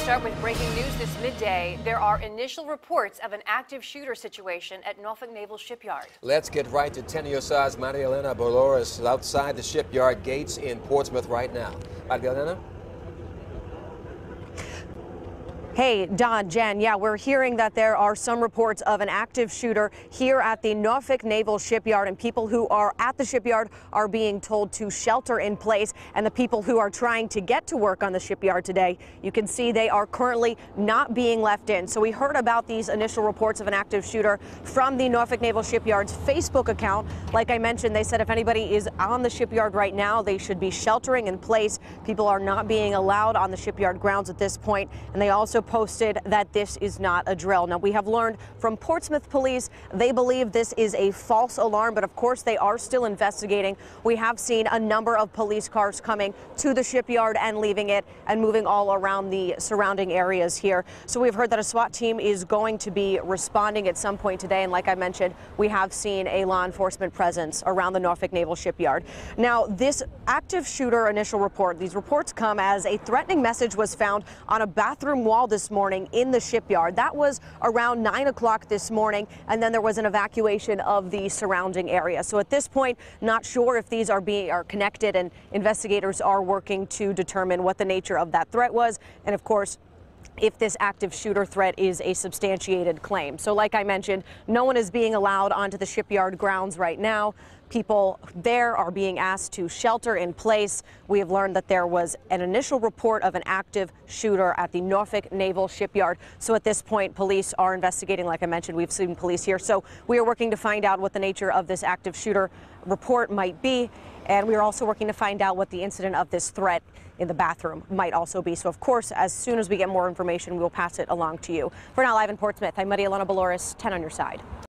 start with breaking news this midday. There are initial reports of an active shooter situation at Norfolk Naval Shipyard. Let's get right to NNSY's Marielena Balouris outside the shipyard gates in Portsmouth right now. Marielena? Hey, Don, Jen, yeah, we're hearing that there are some reports of an active shooter here at the Norfolk Naval Shipyard, and people who are at the shipyard are being told to shelter in place. And the people who are trying to get to work on the shipyard today, you can see they are currently not being left in. So we heard about these initial reports of an active shooter from the Norfolk Naval Shipyard's Facebook account. Like I mentioned, they said if anybody is on the shipyard right now, they should be sheltering in place. People are not being allowed on the shipyard grounds at this point, and they also posted that this is not a drill. Now, we have learned from Portsmouth police they believe this is a false alarm, but of course they are still investigating. We have seen a number of police cars coming to the shipyard and leaving it and moving all around the surrounding areas here. So we've heard that a SWAT team is going to be responding at some point today, and like I mentioned, we have seen a law enforcement presence around the Norfolk Naval Shipyard. Now, this active shooter initial report, these reports come as a threatening message was found on a bathroom wall this morning in the shipyard. That was around 9 o'clock this morning, and then there was an evacuation of the surrounding area. So at this point, not sure if these are connected, and investigators are working to determine what the nature of that threat was, and of course, if this active shooter threat is a substantiated claim. So like I mentioned, no one is being allowed onto the shipyard grounds right now. People there are being asked to shelter in place. We have learned that there was an initial report of an active shooter at the Norfolk Naval Shipyard. So at this point, police are investigating. Like I mentioned, we've seen police here. So we are working to find out what the nature of this active shooter report might be. And we are also working to find out what the incident of this threat in the bathroom might also be. So, of course, as soon as we get more information, we will pass it along to you. For now, live in Portsmouth, I'm Marielena Balouris, 10 on your side.